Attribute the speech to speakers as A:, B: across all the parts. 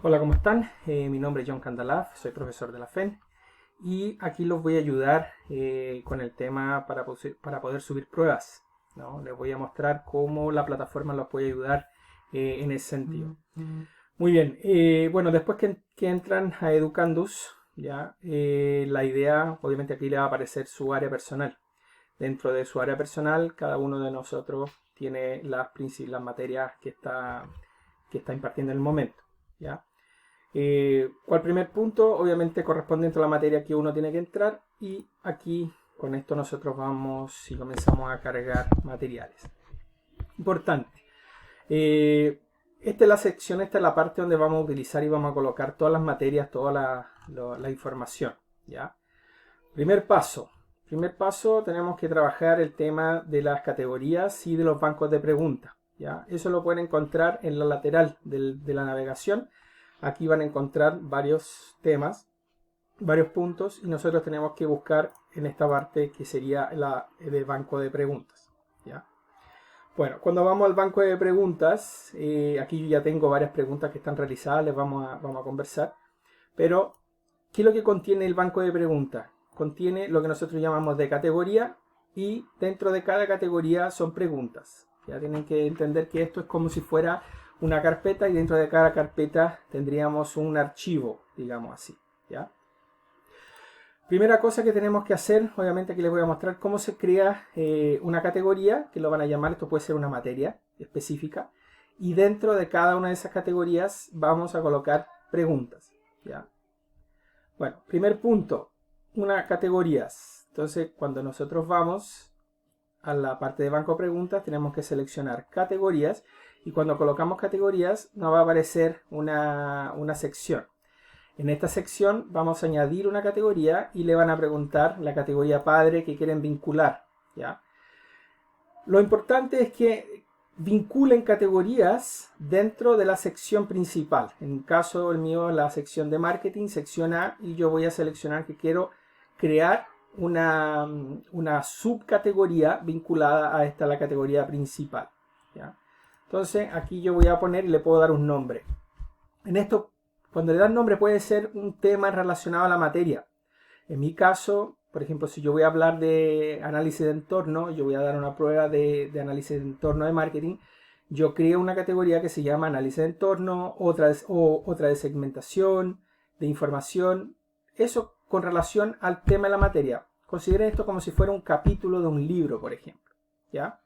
A: Hola, ¿cómo están? Mi nombre es John Candalaf, soy profesor de la FEN y aquí los voy a ayudar con el tema para poder subir pruebas, ¿no? Les voy a mostrar cómo la plataforma los puede ayudar en ese sentido. Muy bien, bueno, después que entran a Educandus, ya, la idea, obviamente aquí le va a aparecer su área personal. Dentro de su área personal, cada uno de nosotros tiene las materias que está impartiendo en el momento, ¿ya? ¿Cuál primer punto? Obviamente correspondiente a la materia que uno tiene que entrar y aquí con esto nosotros vamos y comenzamos a cargar materiales. Importante. Esta es la sección, esta es la parte donde vamos a utilizar y vamos a colocar todas las materias, toda la información. ¿Ya? Primer paso. Primer paso, tenemos que trabajar el tema de las categorías y de los bancos de preguntas. ¿Ya? Eso lo pueden encontrar en la lateral de la navegación. Aquí van a encontrar varios temas, varios puntos, y nosotros tenemos que buscar en esta parte que sería la de banco de preguntas. ¿Ya? Bueno, cuando vamos al banco de preguntas, aquí yo ya tengo varias preguntas que están realizadas, les vamos a conversar. Pero, ¿qué es lo que contiene el banco de preguntas? Contiene lo que nosotros llamamos de categoría y dentro de cada categoría son preguntas. Ya tienen que entender que esto es como si fuera una carpeta y dentro de cada carpeta tendríamos un archivo, digamos así. ¿Ya? Primera cosa que tenemos que hacer, obviamente aquí les voy a mostrar cómo se crea una categoría, que lo van a llamar, esto puede ser una materia específica, y dentro de cada una de esas categorías vamos a colocar preguntas. ¿Ya? Bueno, primer punto, una categorías. Entonces, cuando nosotros vamos a la parte de banco de preguntas, tenemos que seleccionar categorías y cuando colocamos categorías nos va a aparecer una sección. En esta sección vamos a añadir una categoría y le van a preguntar la categoría padre que quieren vincular. ¿Ya? Lo importante es que vinculen categorías dentro de la sección principal. En el caso el mío, la sección de marketing, sección A, y yo voy a seleccionar que quiero crear una subcategoría vinculada a esta, la categoría principal. ¿Ya? Entonces aquí yo voy a poner y le puedo dar un nombre. En esto, cuando le dan nombre puede ser un tema relacionado a la materia. En mi caso, por ejemplo, si yo voy a hablar de análisis de entorno, yo voy a dar una prueba de análisis de entorno de marketing, yo creo una categoría que se llama análisis de entorno, otra de segmentación, de información, eso con relación al tema de la materia. Consideren esto como si fuera un capítulo de un libro, por ejemplo. ¿Ya?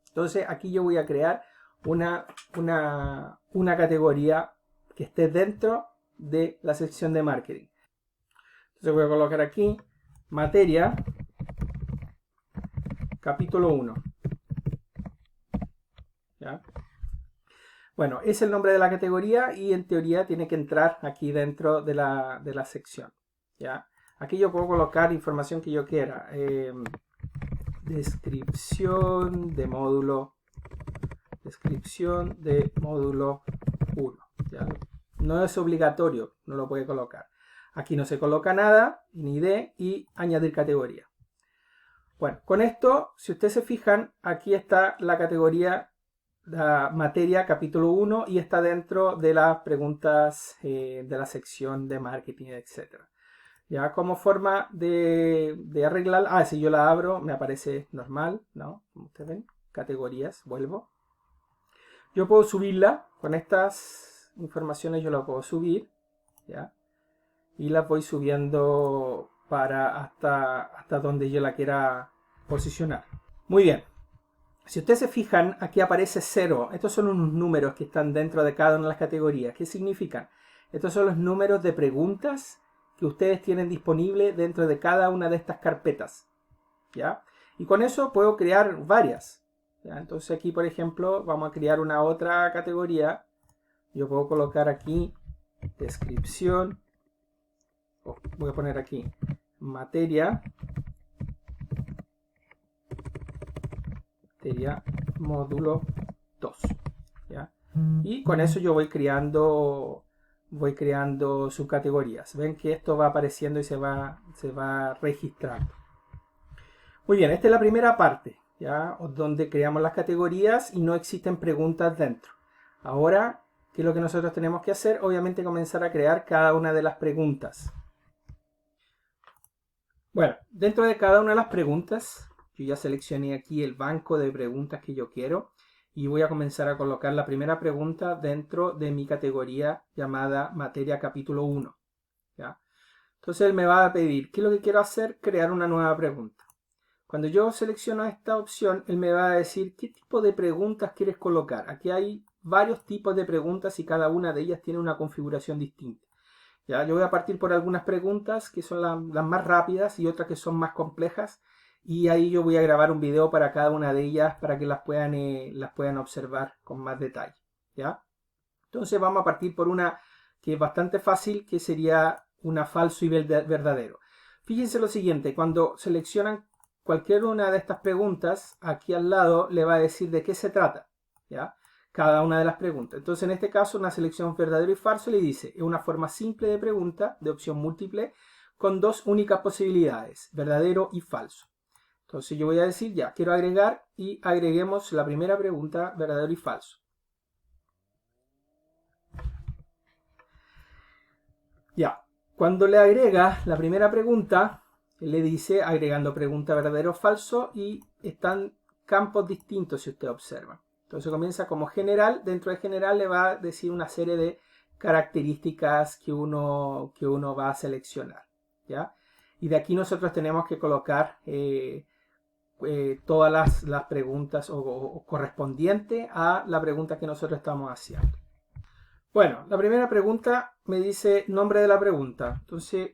A: Entonces aquí yo voy a crear una categoría que esté dentro de la sección de marketing. Entonces voy a colocar aquí materia capítulo 1. ¿Ya? Bueno, es el nombre de la categoría y en teoría tiene que entrar aquí dentro de la sección. ¿Ya? Aquí yo puedo colocar información que yo quiera. Descripción de módulo 1. ¿Ya? No es obligatorio, no lo puede colocar. Aquí no se coloca nada, ni ID y añadir categoría. Bueno, con esto, si ustedes se fijan, aquí está la categoría, la materia capítulo 1 y está dentro de las preguntas de la sección de marketing, etc. Ya como forma de arreglar, si yo la abro me aparece normal, ¿no? Como ustedes ven, categorías, vuelvo. Yo puedo subirla, con estas informaciones yo la puedo subir, ¿ya? Y las voy subiendo para hasta donde yo la quiera posicionar. Muy bien. Si ustedes se fijan, aquí aparece 0. Estos son unos números que están dentro de cada una de las categorías. ¿Qué significan? Estos son los números de preguntas que ustedes tienen disponible dentro de cada una de estas carpetas. ¿Ya? Y con eso puedo crear varias. ¿Ya? Entonces aquí, por ejemplo, vamos a crear una otra categoría. Yo puedo colocar aquí descripción. Voy a poner aquí materia módulo 2. ¿Ya? Y con eso yo voy creando subcategorías. Ven que esto va apareciendo y se va registrando. Muy bien, esta es la primera parte, ¿ya? Donde creamos las categorías y no existen preguntas dentro. Ahora ¿Qué es lo que nosotros tenemos que hacer? Obviamente comenzar a crear cada una de las preguntas. Bueno, dentro de cada una de las preguntas, yo ya seleccioné aquí el banco de preguntas que yo quiero y voy a comenzar a colocar la primera pregunta dentro de mi categoría llamada materia capítulo 1. ¿Ya? Entonces él me va a pedir, ¿qué es lo que quiero hacer? Crear una nueva pregunta. Cuando yo selecciono esta opción, él me va a decir qué tipo de preguntas quieres colocar. Aquí hay varios tipos de preguntas y cada una de ellas tiene una configuración distinta. ¿Ya? Yo voy a partir por algunas preguntas que son las más rápidas y otras que son más complejas. Y ahí yo voy a grabar un video para cada una de ellas para que las puedan observar con más detalle. ¿Ya? Entonces vamos a partir por una que es bastante fácil, que sería una falso y verdadero. Fíjense lo siguiente, cuando seleccionan cualquier una de estas preguntas, aquí al lado le va a decir de qué se trata. ¿Ya? Cada una de las preguntas. Entonces, en este caso, una selección verdadero y falso le dice, es una forma simple de pregunta, de opción múltiple, con dos únicas posibilidades, verdadero y falso. Entonces, yo voy a decir, ya, quiero agregar y agreguemos la primera pregunta, verdadero y falso. Ya, cuando le agrega la primera pregunta, le dice agregando pregunta verdadero o falso y están campos distintos si usted observa. Entonces comienza como general, dentro de general le va a decir una serie de características que uno va a seleccionar. ¿Ya? Y de aquí nosotros tenemos que colocar todas las preguntas o correspondiente a la pregunta que nosotros estamos haciendo. Bueno, la primera pregunta me dice nombre de la pregunta. Entonces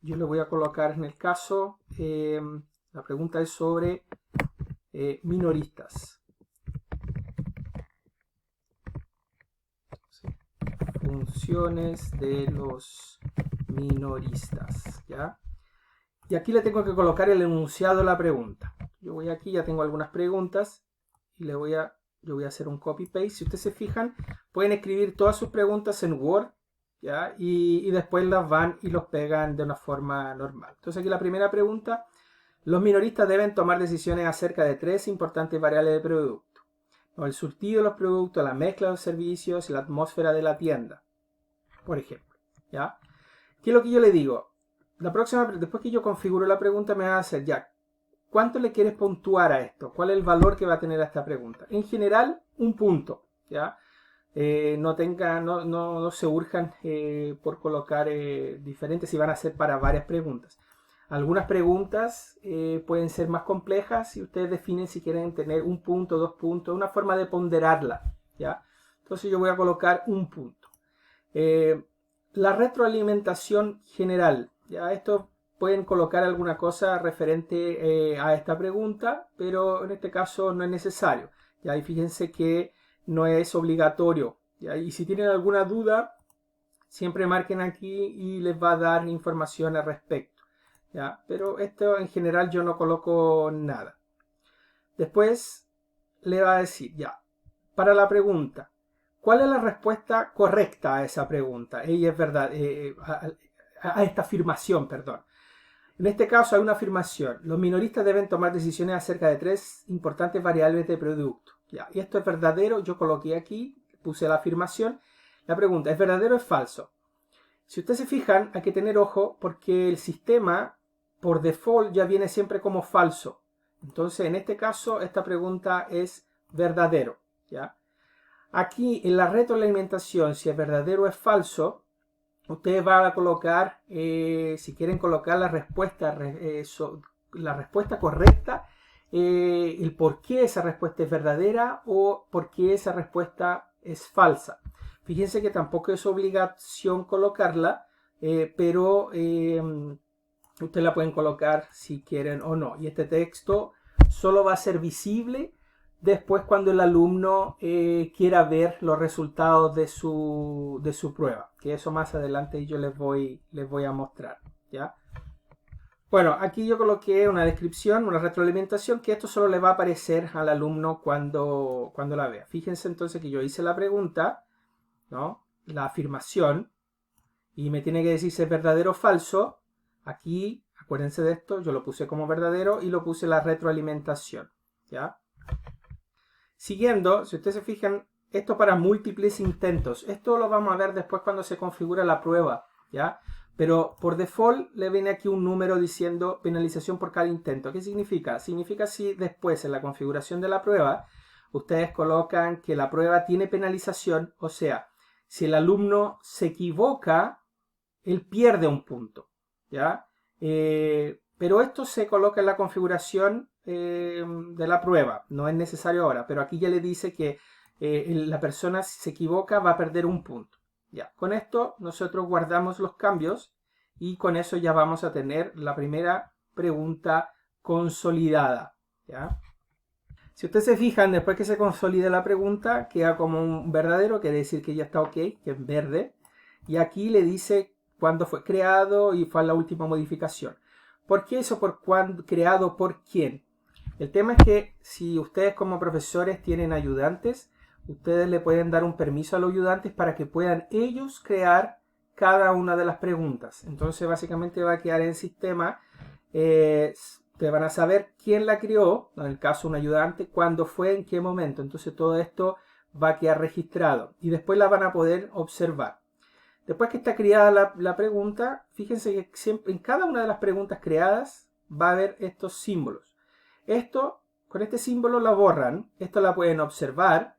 A: yo le voy a colocar en el caso, la pregunta es sobre minoristas. Funciones de los minoristas, ¿ya? Y aquí le tengo que colocar el enunciado de la pregunta. Yo voy aquí, ya tengo algunas preguntas y yo voy a hacer un copy-paste. Si ustedes se fijan, pueden escribir todas sus preguntas en Word, ¿ya? Y después las van y los pegan de una forma normal. Entonces aquí la primera pregunta, los minoristas deben tomar decisiones acerca de tres importantes variables de producto. El surtido de los productos, la mezcla de los servicios, la atmósfera de la tienda, por ejemplo. ¿Ya? ¿Qué es lo que yo le digo? Después que yo configuro la pregunta, me va a hacer ya, ¿cuánto le quieres puntuar a esto? ¿Cuál es el valor que va a tener a esta pregunta? En general, un punto. ¿Ya? No se urjan por colocar diferentes si van a ser para varias preguntas. Algunas preguntas pueden ser más complejas y ustedes definen si quieren tener un punto, 2 puntos, una forma de ponderarla. ¿Ya? Entonces yo voy a colocar un punto. La retroalimentación general. ¿Ya? Esto pueden colocar alguna cosa referente a esta pregunta, pero en este caso no es necesario. ¿Ya? Y fíjense que no es obligatorio. ¿Ya? Y si tienen alguna duda, siempre marquen aquí y les va a dar información al respecto. ¿Ya? Pero esto en general yo no coloco nada. Después le va a decir, ya, para la pregunta, ¿cuál es la respuesta correcta a esa pregunta? Ella es verdad, a esta afirmación, perdón. En este caso hay una afirmación. Los minoristas deben tomar decisiones acerca de tres importantes variables de producto. ¿Ya? Y esto es verdadero, yo coloqué aquí, puse la afirmación. La pregunta, ¿es verdadero o es falso? Si ustedes se fijan, hay que tener ojo porque el sistema por default ya viene siempre como falso. Entonces, en este caso, esta pregunta es verdadero. ¿Ya? Aquí, en la retroalimentación, si es verdadero o es falso, ustedes van a colocar, si quieren colocar la respuesta correcta, el por qué esa respuesta es verdadera o por qué esa respuesta es falsa. Fíjense que tampoco es obligación colocarla, pero ustedes la pueden colocar si quieren o no. Y este texto solo va a ser visible después cuando el alumno quiera ver los resultados de su prueba. Que eso más adelante yo les voy a mostrar. ¿Ya? Bueno, aquí yo coloqué una descripción, una retroalimentación, que esto solo le va a aparecer al alumno cuando la vea. Fíjense entonces que yo hice la pregunta, ¿no? La afirmación, y me tiene que decir si es verdadero o falso. Aquí, acuérdense de esto, yo lo puse como verdadero y lo puse la retroalimentación. ¿Ya? Siguiendo, si ustedes se fijan, Esto para múltiples intentos. Esto lo vamos a ver después cuando se configura la prueba, ¿ya? Pero por default le viene aquí un número diciendo penalización por cada intento. ¿Qué significa? Significa si después en la configuración de la prueba ustedes colocan que la prueba tiene penalización, o sea, si el alumno se equivoca, él pierde un punto, ¿ya? Pero esto se coloca en la configuración de la prueba, no es necesario ahora, pero aquí ya le dice que la persona si se equivoca va a perder un punto. Ya, con esto nosotros guardamos los cambios y con eso ya vamos a tener la primera pregunta consolidada, ¿ya? Si ustedes se fijan, después que se consolide la pregunta, queda como un verdadero, quiere decir que ya está ok, que es verde. Y aquí le dice cuándo fue creado y fue la última modificación. ¿Por qué eso? ¿Por cuándo? ¿Creado por quién? El tema es que si ustedes como profesores tienen ayudantes, ustedes le pueden dar un permiso a los ayudantes para que puedan ellos crear cada una de las preguntas. Entonces básicamente va a quedar en sistema, te van a saber quién la creó, en el caso un ayudante, cuándo fue, en qué momento. Entonces todo esto va a quedar registrado y después la van a poder observar. Después que está creada la pregunta, fíjense que siempre, en cada una de las preguntas creadas va a haber estos símbolos. Con este símbolo la borran, esto la pueden observar,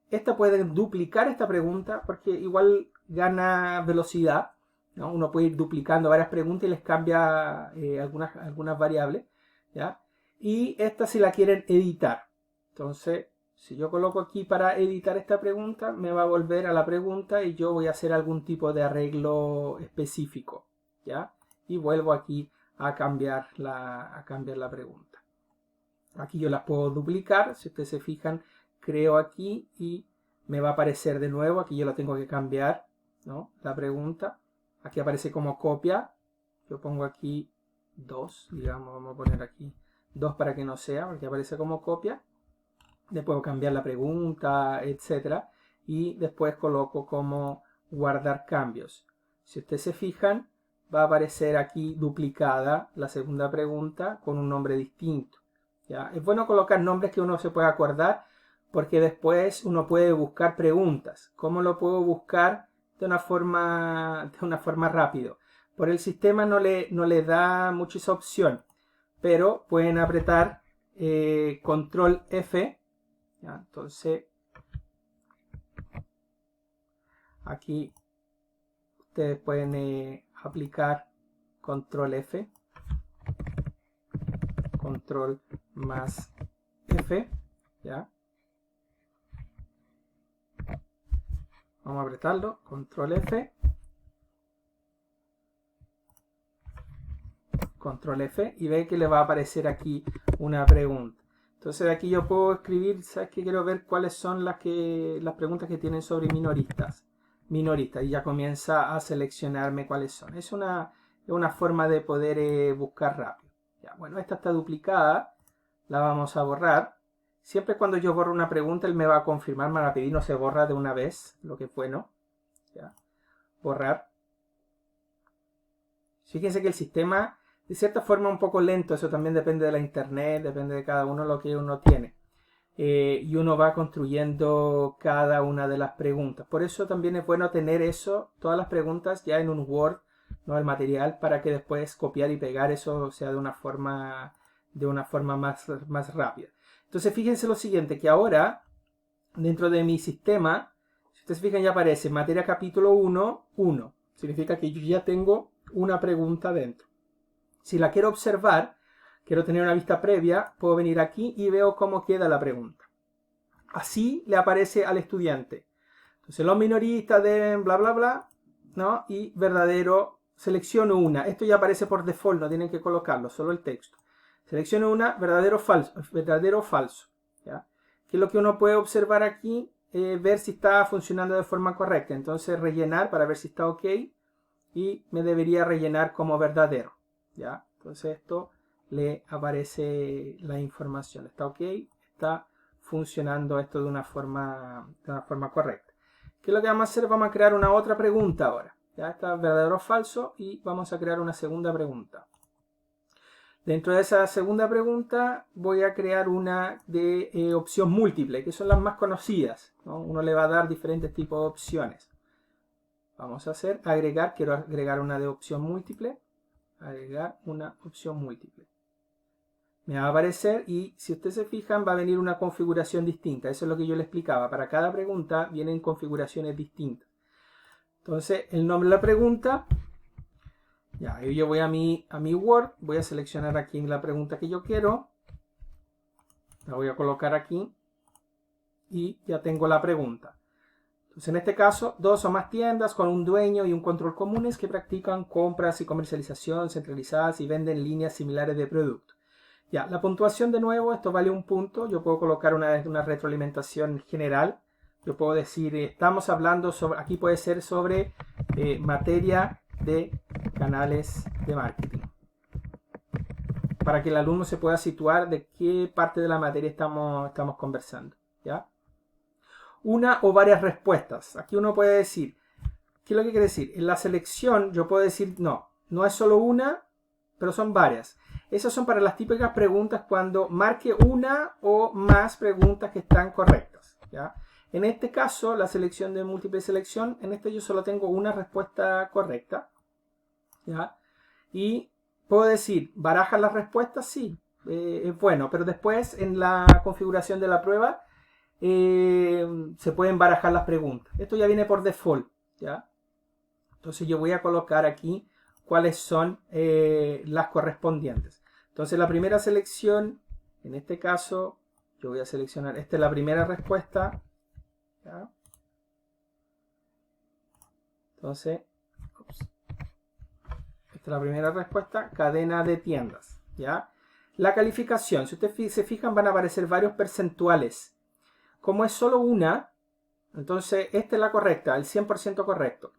A: esta pueden duplicar esta pregunta porque igual gana velocidad, ¿no? Uno puede ir duplicando varias preguntas y les cambia algunas variables, ¿ya? Y esta si la quieren editar. Entonces, si yo coloco aquí para editar esta pregunta, me va a volver a la pregunta y yo voy a hacer algún tipo de arreglo específico, ¿ya? Y vuelvo aquí a cambiar la pregunta. Aquí yo las puedo duplicar, si ustedes se fijan, creo aquí y me va a aparecer de nuevo, aquí yo la tengo que cambiar, ¿no? La pregunta, aquí aparece como copia, yo pongo aquí 2, digamos, vamos a poner aquí 2 para que no sea, porque aparece como copia, le puedo cambiar la pregunta, etcétera, y después coloco como guardar cambios. Si ustedes se fijan, va a aparecer aquí duplicada la segunda pregunta con un nombre distinto. ¿Ya? Es bueno colocar nombres que uno se pueda acordar porque después uno puede buscar preguntas. ¿Cómo lo puedo buscar de una forma rápido? Por el sistema no le da mucho esa opción, pero pueden apretar control F. ¿Ya? Entonces, aquí ustedes pueden aplicar control F, control más F, ¿ya? Vamos a apretarlo, control F, control F, y ve que le va a aparecer aquí una pregunta. Entonces aquí yo puedo escribir, ¿sabes qué? Quiero ver cuáles son las preguntas que tienen sobre minoristas, y ya comienza a seleccionarme cuáles son. Es una forma de poder buscar rápido. Ya, bueno, esta está duplicada, la vamos a borrar. Siempre cuando yo borro una pregunta, él me va a confirmar, me va a pedir, no se borra de una vez, lo que fue, ¿no? ¿Ya? Borrar. Fíjense que el sistema, de cierta forma, es un poco lento, eso también depende de la internet, depende de cada uno lo que uno tiene. Y uno va construyendo cada una de las preguntas. Por eso también es bueno tener eso, todas las preguntas ya en un Word, ¿no? El material, para que después copiar y pegar eso, o sea, de una forma más rápida. Entonces fíjense lo siguiente, que ahora dentro de mi sistema, si ustedes fijan, ya aparece materia capítulo 1, 1. Significa que yo ya tengo una pregunta dentro. Si la quiero observar, quiero tener una vista previa, puedo venir aquí y veo cómo queda la pregunta. Así le aparece al estudiante. Entonces los minoristas deben bla bla bla, ¿no? Y verdadero, selecciono una. Esto ya aparece por default, no tienen que colocarlo, solo el texto. Selecciono una, verdadero o falso. ¿Ya? Que es lo que uno puede observar aquí, ver si está funcionando de forma correcta. Entonces rellenar para ver si está ok y me debería rellenar como verdadero. ¿Ya? Entonces esto le aparece la información. Está ok, está funcionando esto de una forma correcta. ¿Qué es lo que vamos a hacer? Vamos a crear una otra pregunta ahora. ¿Ya? Está verdadero o falso y vamos a crear una segunda pregunta. Dentro de esa segunda pregunta voy a crear una de opción múltiple, que son las más conocidas, ¿no? Uno le va a dar diferentes tipos de opciones. Vamos a hacer agregar, quiero agregar una de opción múltiple, agregar una opción múltiple. Me va a aparecer y si ustedes se fijan va a venir una configuración distinta. Eso es lo que yo le explicaba. Para cada pregunta vienen configuraciones distintas. Entonces el nombre de la pregunta, ya, yo voy a mi Word, voy a seleccionar aquí la pregunta que yo quiero. La voy a colocar aquí y ya tengo la pregunta. Entonces en este caso, 2 o más tiendas con un dueño y un control comunes que practican compras y comercialización centralizadas y venden líneas similares de productos. Ya, la puntuación de nuevo, esto vale un punto. Yo puedo colocar una retroalimentación general. Yo puedo decir, estamos hablando sobre, aquí puede ser sobre materia de canales de marketing. Para que el alumno se pueda situar de qué parte de la materia estamos conversando. ¿Ya? Una o varias respuestas. Aquí uno puede decir, ¿qué es lo que quiere decir? En la selección yo puedo decir, no es solo una, pero son varias. Esas son para las típicas preguntas cuando marque una o más preguntas que están correctas. ¿Ya? En este caso, la selección de múltiple selección, en este yo solo tengo una respuesta correcta. ¿Ya? Y puedo decir, ¿baraja las respuestas? Sí, es bueno, pero después en la configuración de la prueba se pueden barajar las preguntas. Esto ya viene por default. ¿Ya? Entonces yo voy a colocar aquí cuáles son las correspondientes. Entonces la primera selección, en este caso, yo voy a seleccionar, esta es la primera respuesta. ¿Ya? Entonces, esta es la primera respuesta, cadena de tiendas. ¿Ya? La calificación, si ustedes se fijan, van a aparecer varios percentuales. Como es solo una, entonces esta es la correcta, el 100% correcto.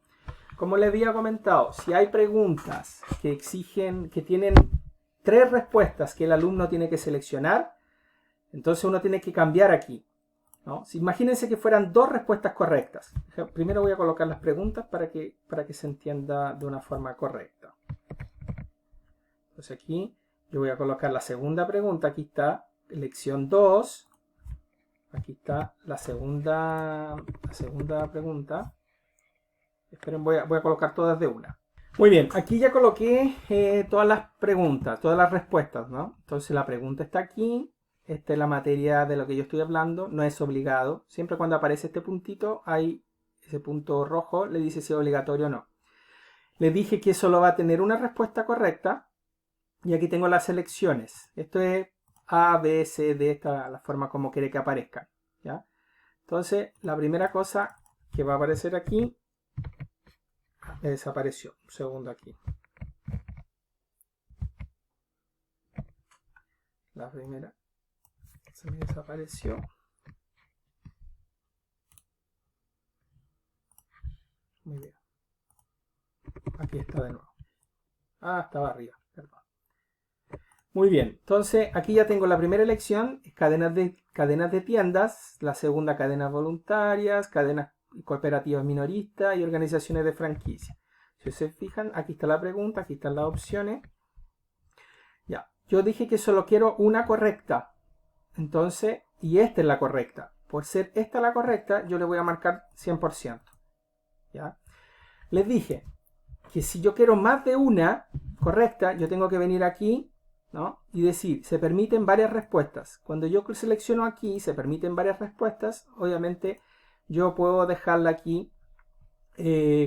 A: Como les había comentado, si hay preguntas que exigen, que tienen 3 respuestas que el alumno tiene que seleccionar, entonces uno tiene que cambiar aquí, ¿no? Imagínense que fueran 2 respuestas correctas. Primero voy a colocar las preguntas para que se entienda de una forma correcta. Entonces aquí yo voy a colocar la segunda pregunta. Aquí está elección 2. Aquí está la segunda pregunta. Esperen, voy a colocar todas de una. Muy bien, aquí ya coloqué todas las preguntas, todas las respuestas, ¿no? Entonces la pregunta está aquí. Esta es la materia de lo que yo estoy hablando. No es obligado. Siempre cuando aparece este puntito, hay ese punto rojo, le dice si es obligatorio o no. Le dije que solo va a tener una respuesta correcta. Y aquí tengo las selecciones. Esto es A, B, C, D, esta la forma como quiere que aparezcan. ¿Ya? Entonces, la primera cosa que va a aparecer aquí me desapareció. Un segundo aquí. La primera se me desapareció. Muy bien. Aquí está de nuevo. Ah, estaba arriba. Perdón. Muy bien. Entonces, aquí ya tengo la primera elección. Cadenas de tiendas. La segunda, cadenas voluntarias. Cadenas cooperativas minoristas y organizaciones de franquicia. Si se fijan, aquí está la pregunta. Aquí están las opciones. Ya. Yo dije que solo quiero una correcta. Entonces, y esta es la correcta. Por ser esta la correcta, yo le voy a marcar 100%. ¿Ya? Les dije que si yo quiero más de una correcta, yo tengo que venir aquí, ¿no? Y decir, se permiten varias respuestas. Cuando yo selecciono aquí, se permiten varias respuestas, obviamente yo puedo dejarla aquí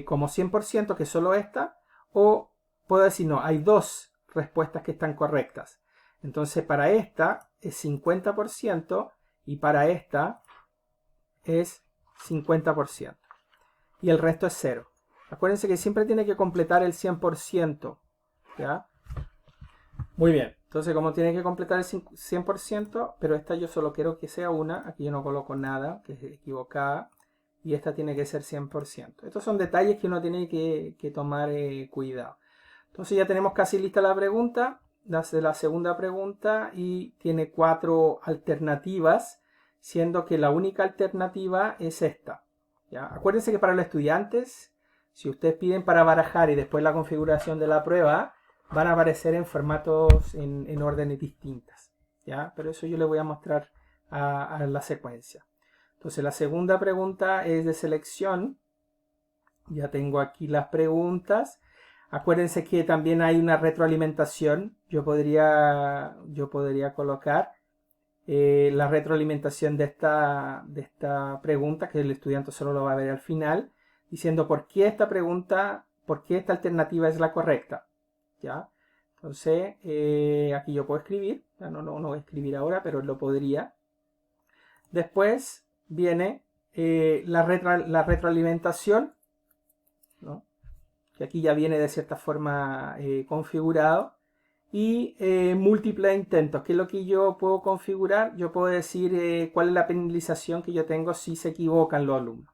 A: como 100%, que es solo esta, o puedo decir, no, hay 2 respuestas que están correctas. Entonces para esta es 50% y para esta es 50%. Y el resto es 0. Acuérdense que siempre tiene que completar el 100%. ¿Ya? Muy bien. Entonces, como tiene que completar el 100%, pero esta yo solo quiero que sea una. Aquí yo no coloco nada, que es equivocada. Y esta tiene que ser 100%. Estos son detalles que uno tiene que tomar cuidado. Entonces ya tenemos casi lista la pregunta. La segunda pregunta y tiene 4 alternativas, siendo que la única alternativa es esta. ¿Ya? Acuérdense que para los estudiantes, si ustedes piden para barajar y después la configuración de la prueba, van a aparecer en formatos en órdenes distintas, ¿ya? Pero eso yo le voy a mostrar a la secuencia. Entonces la segunda pregunta es de selección. Ya tengo aquí las preguntas. Acuérdense que también hay una retroalimentación. Yo podría colocar la retroalimentación de esta pregunta, que el estudiante solo lo va a ver al final, diciendo por qué esta pregunta, por qué esta alternativa es la correcta. ¿Ya? Entonces, aquí yo puedo escribir. Ya no voy a escribir ahora, pero lo podría. Después viene la retroalimentación, ¿no? Que aquí ya viene de cierta forma configurado. Y múltiples intentos, que es lo que yo puedo configurar. Yo puedo decir cuál es la penalización que yo tengo si se equivocan los alumnos.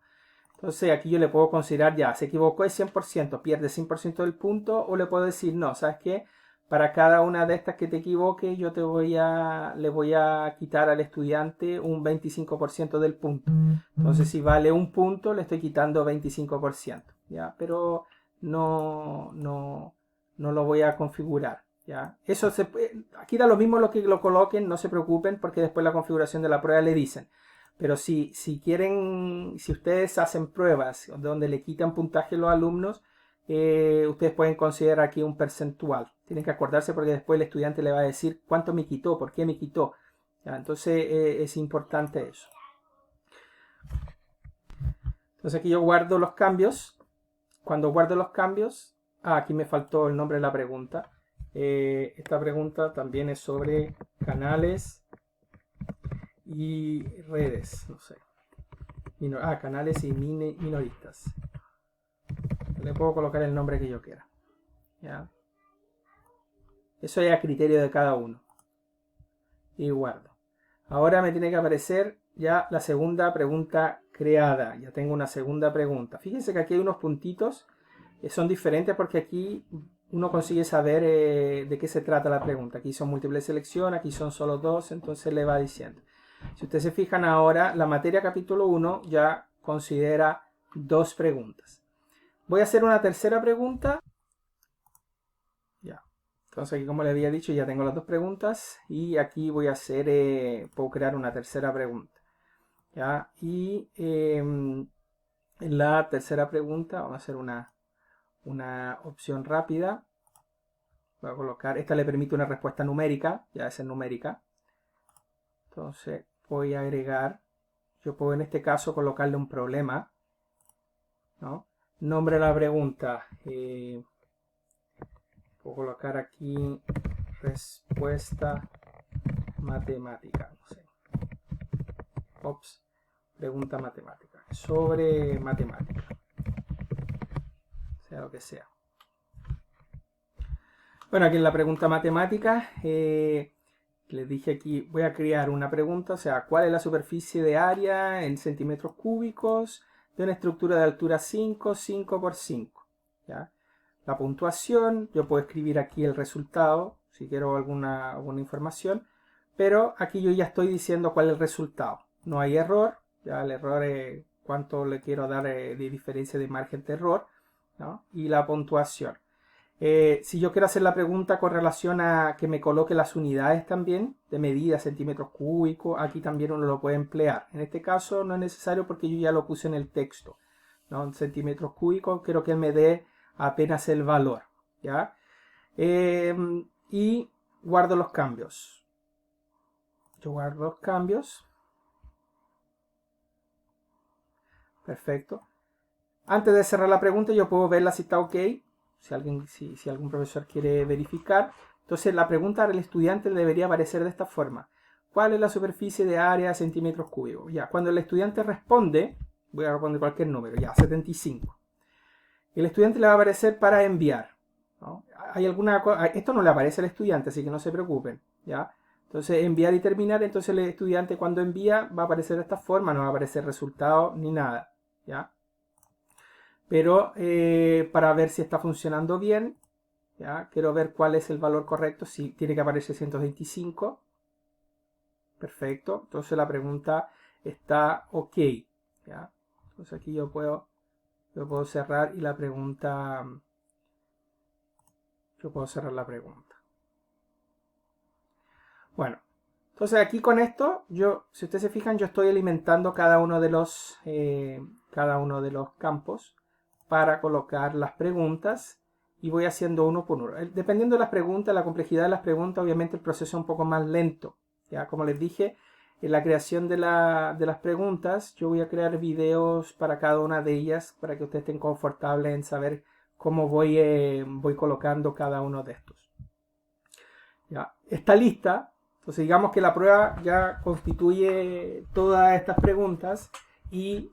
A: Entonces aquí yo le puedo considerar, ya, se equivocó el 100%, pierde 100% del punto, o le puedo decir, no, ¿sabes qué? Para cada una de estas que te equivoques, yo le voy a quitar al estudiante un 25% del punto. Entonces si vale un punto, le estoy quitando 25%, ¿ya? Pero no lo voy a configurar, ¿ya? Eso aquí da lo mismo lo que lo coloquen, no se preocupen, porque después la configuración de la prueba le dicen. Pero si quieren, si ustedes hacen pruebas donde le quitan puntaje a los alumnos, ustedes pueden considerar aquí un percentual. Tienen que acordarse porque después el estudiante le va a decir cuánto me quitó, por qué me quitó. ¿Ya? Entonces es importante eso. Entonces aquí yo guardo los cambios. Cuando guardo los cambios, aquí me faltó el nombre de la pregunta. Esta pregunta también es sobre canales y redes, no sé. Canales y minoristas. Le puedo colocar el nombre que yo quiera. ¿Ya? Eso es a criterio de cada uno. Y guardo. Ahora me tiene que aparecer ya la segunda pregunta creada. Ya tengo una segunda pregunta. Fíjense que aquí hay unos puntitos que son diferentes porque aquí uno consigue saber de qué se trata la pregunta. Aquí son múltiples selección, aquí son solo dos, entonces le va diciendo. Si ustedes se fijan ahora, la materia capítulo 1 ya considera dos preguntas. Voy a hacer una tercera pregunta. Ya. Entonces aquí, como le había dicho, ya tengo las dos preguntas. Y aquí voy a hacer, puedo crear una tercera pregunta. ¿Ya? Y en la tercera pregunta vamos a hacer una opción rápida. Voy a colocar, esta le permite una respuesta numérica, ya es numérica. Entonces voy a agregar, yo puedo en este caso colocarle un problema, ¿no? Nombre de la pregunta, puedo colocar aquí respuesta matemática, no sé. Ops, pregunta matemática, sobre matemática, sea lo que sea. Bueno, aquí en la pregunta matemática, les dije aquí, voy a crear una pregunta, o sea, ¿cuál es la superficie de área en centímetros cúbicos de una estructura de altura 5, 5 por 5? ¿Ya? La puntuación, yo puedo escribir aquí el resultado, si quiero alguna información, pero aquí yo ya estoy diciendo cuál es el resultado. No hay error, ya el error es cuánto le quiero dar de diferencia de margen de error, ¿no? Y la puntuación. Si yo quiero hacer la pregunta con relación a que me coloque las unidades también, de medida, centímetros cúbicos, aquí también uno lo puede emplear. En este caso no es necesario porque yo ya lo puse en el texto, ¿no? En centímetros cúbicos, quiero que él me dé apenas el valor, ¿ya? Y guardo los cambios. Yo guardo los cambios. Perfecto. Antes de cerrar la pregunta yo puedo verla si está ok. Si algún profesor quiere verificar. Entonces la pregunta del estudiante debería aparecer de esta forma. ¿Cuál es la superficie de área centímetros cúbicos? Ya, cuando el estudiante responde, voy a responder cualquier número, ya, 75. El estudiante le va a aparecer para enviar, ¿no? Esto no le aparece al estudiante, así que no se preocupen, ¿ya? Entonces enviar y terminar, entonces el estudiante cuando envía va a aparecer de esta forma, no va a aparecer resultado ni nada, ¿ya? Pero para ver si está funcionando bien, ¿ya? Quiero ver cuál es el valor correcto, si tiene que aparecer 125. Perfecto, entonces la pregunta está ok, ¿ya? Entonces aquí yo puedo cerrar y la pregunta yo puedo cerrar la pregunta. Bueno, entonces aquí con esto, si ustedes se fijan, yo estoy alimentando cada uno de los campos para colocar las preguntas y voy haciendo uno por uno. Dependiendo de las preguntas, la complejidad de las preguntas, obviamente el proceso es un poco más lento. ¿Ya? Como les dije, en la creación de las preguntas, yo voy a crear videos para cada una de ellas para que ustedes estén confortables en saber cómo voy colocando cada uno de estos. ¿Ya? Está lista. Entonces digamos que la prueba ya constituye todas estas preguntas y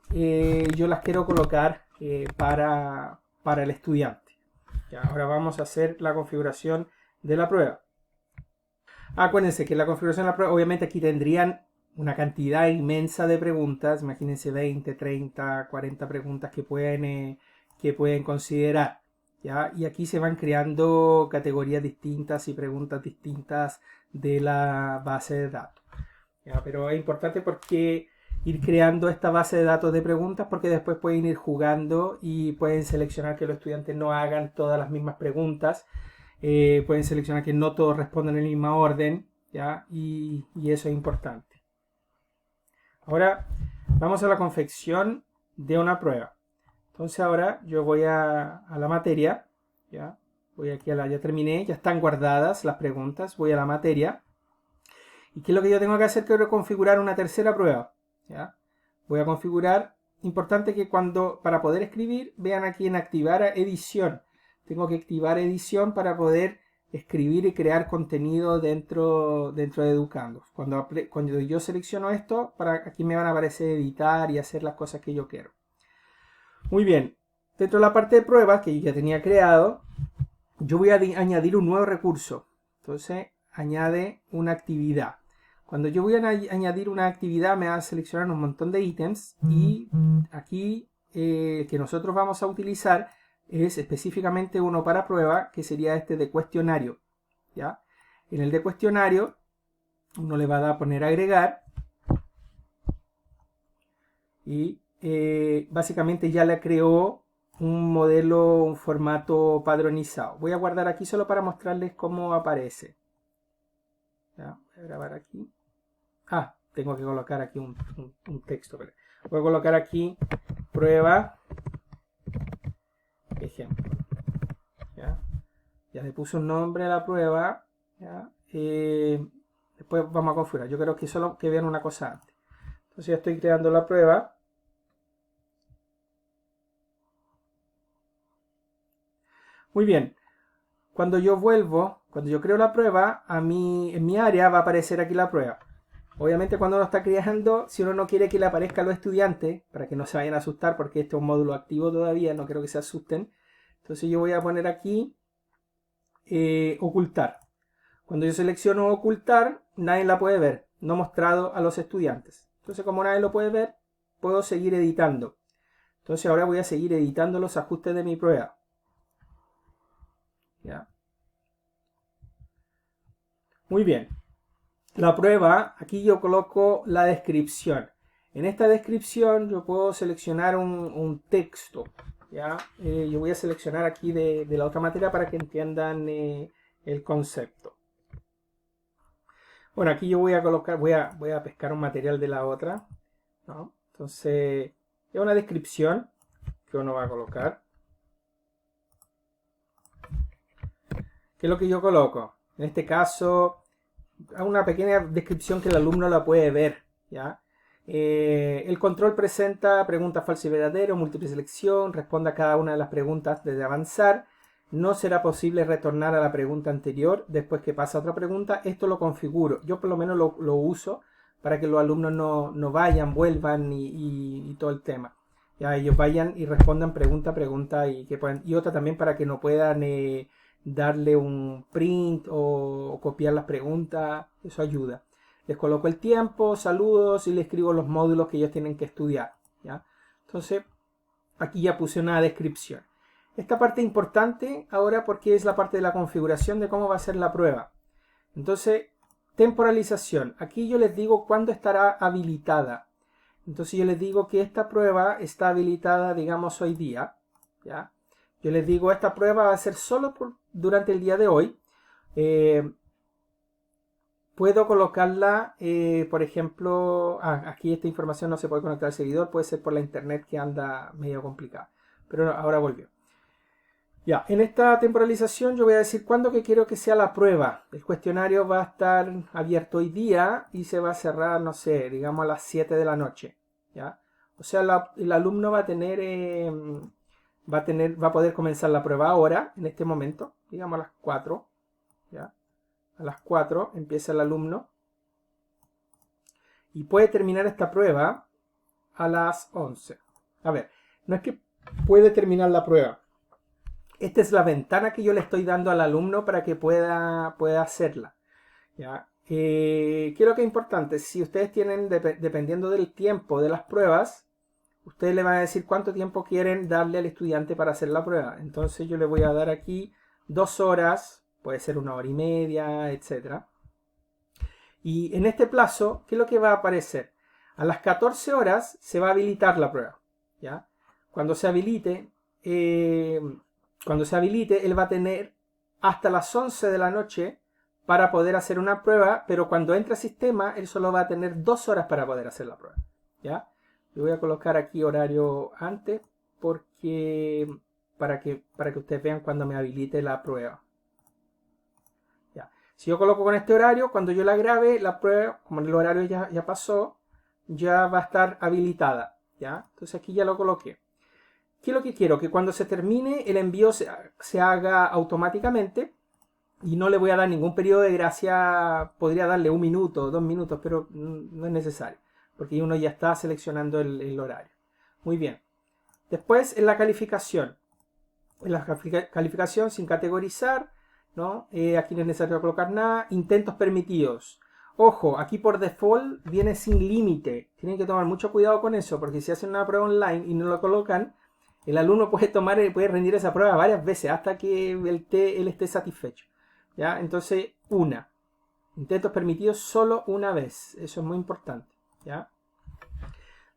A: yo las quiero colocar para el estudiante. Ya, ahora vamos a hacer la configuración de la prueba. Acuérdense que la configuración de la prueba, obviamente aquí tendrían una cantidad inmensa de preguntas. Imagínense 20, 30, 40 preguntas que pueden considerar. ¿Ya? Y aquí se van creando categorías distintas y preguntas distintas de la base de datos. ¿Ya? Pero es importante porque ir creando esta base de datos de preguntas porque después pueden ir jugando y pueden seleccionar que los estudiantes no hagan todas las mismas preguntas. Pueden seleccionar que no todos respondan en la misma orden. ¿Ya? Y eso es importante. Ahora vamos a la confección de una prueba. Entonces ahora yo voy a la materia, ¿ya? Voy aquí ya terminé, ya están guardadas las preguntas, voy a la materia. ¿Y qué es lo que yo tengo que hacer? Quiero configurar una tercera prueba, ¿ya? Voy a configurar, importante que para poder escribir, vean aquí en activar edición. Tengo que activar edición para poder escribir y crear contenido dentro de Educando. Cuando yo selecciono esto, aquí me van a aparecer editar y hacer las cosas que yo quiero. Muy bien, dentro de la parte de pruebas que yo ya tenía creado, yo voy a añadir un nuevo recurso. Entonces, añade una actividad. Cuando yo voy a añadir una actividad, me va a seleccionar un montón de ítems y aquí que nosotros vamos a utilizar es específicamente uno para prueba, que sería este de cuestionario. ¿Ya? En el de cuestionario, uno le va a poner agregar y básicamente ya le creó un modelo, un formato padronizado. Voy a guardar aquí solo para mostrarles cómo aparece. ¿Ya? Voy a grabar aquí. Tengo que colocar aquí un texto. Voy a colocar aquí prueba ejemplo. ¿Ya? Ya le puse un nombre a la prueba. ¿Ya? Después vamos a configurar. Yo creo que solo que vean una cosa antes. Entonces ya estoy creando la prueba. Muy bien, cuando yo creo la prueba, en mi área va a aparecer aquí la prueba. Obviamente cuando uno está creando, si uno no quiere que le aparezca a los estudiantes, para que no se vayan a asustar porque este es un módulo activo todavía, no quiero que se asusten. Entonces yo voy a poner aquí ocultar. Cuando yo selecciono ocultar, nadie la puede ver, no mostrado a los estudiantes. Entonces como nadie lo puede ver, puedo seguir editando. Entonces ahora voy a seguir editando los ajustes de mi prueba. ¿Ya? Muy bien. La prueba, aquí yo coloco la descripción. En esta descripción yo puedo seleccionar un texto. ¿Ya? Yo voy a seleccionar aquí de la otra materia para que entiendan el concepto. Bueno, aquí yo voy a colocar, voy a pescar un material de la otra, ¿no? Entonces, es una descripción que uno va a colocar. ¿Qué es lo que yo coloco? En este caso, una pequeña descripción que el alumno la puede ver, ¿ya? El control presenta preguntas falso y verdadero, múltiple selección, responda a cada una de las preguntas desde avanzar. No será posible retornar a la pregunta anterior después que pasa otra pregunta. Esto lo configuro. Yo por lo menos lo uso para que los alumnos no vayan, vuelvan y todo el tema. Ya ellos vayan y respondan pregunta a pregunta y otra también para que no puedan darle un print o copiar las preguntas. Eso ayuda. Les coloco el tiempo, saludos y les escribo los módulos que ellos tienen que estudiar. ¿Ya? Entonces, aquí ya puse una descripción. Esta parte es importante ahora porque es la parte de la configuración de cómo va a ser la prueba. Entonces, temporalización. Aquí yo les digo cuándo estará habilitada. Entonces yo les digo que esta prueba está habilitada, digamos, hoy día. ¿Ya? Yo les digo, esta prueba va a ser solo durante el día de hoy. Puedo colocarla, por ejemplo, aquí esta información no se puede conectar al servidor, puede ser por la internet que anda medio complicada. Pero no, ahora volvió. Ya, en esta temporalización yo voy a decir cuándo que quiero que sea la prueba. El cuestionario va a estar abierto hoy día y se va a cerrar, no sé, digamos a las 7 de la noche. ¿Ya? O sea, el alumno va a poder comenzar la prueba ahora, en este momento, digamos a las 4. ¿Ya? A las 4 empieza el alumno y puede terminar esta prueba a las 11. A ver, no es que puede terminar la prueba. Esta es la ventana que yo le estoy dando al alumno para que pueda hacerla. ¿Ya? ¿Qué es lo que es importante? Si ustedes tienen, dependiendo del tiempo de las pruebas, ustedes le van a decir cuánto tiempo quieren darle al estudiante para hacer la prueba. Entonces yo le voy a dar aquí 2 horas, puede ser 1 hora y media, etc. Y en este plazo, ¿qué es lo que va a aparecer? A las 14 horas se va a habilitar la prueba. ¿Ya? Cuando se habilite, él va a tener hasta las 11 de la noche para poder hacer una prueba, pero cuando entre al sistema, él solo va a tener 2 horas para poder hacer la prueba. ¿Ya? Yo voy a colocar aquí horario antes porque para que ustedes vean cuando me habilite la prueba. ¿Ya? Si yo coloco con este horario, cuando yo la grabe, la prueba, como el horario ya pasó, ya va a estar habilitada. ¿Ya? Entonces aquí ya lo coloqué. ¿Qué es lo que quiero? Que cuando se termine el envío se haga automáticamente y no le voy a dar ningún periodo de gracia. Podría darle 1 minuto, 2 minutos, pero no es necesario porque uno ya está seleccionando el horario. Muy bien. Después en la calificación. En la calificación sin categorizar, ¿no? Aquí no es necesario colocar nada. Intentos permitidos. Ojo, aquí por default viene sin límite. Tienen que tomar mucho cuidado con eso porque si hacen una prueba online y no lo colocan, el alumno puede rendir esa prueba varias veces hasta que él esté satisfecho. ¿Ya? Entonces, intentos permitidos solo una vez. Eso es muy importante. ¿Ya?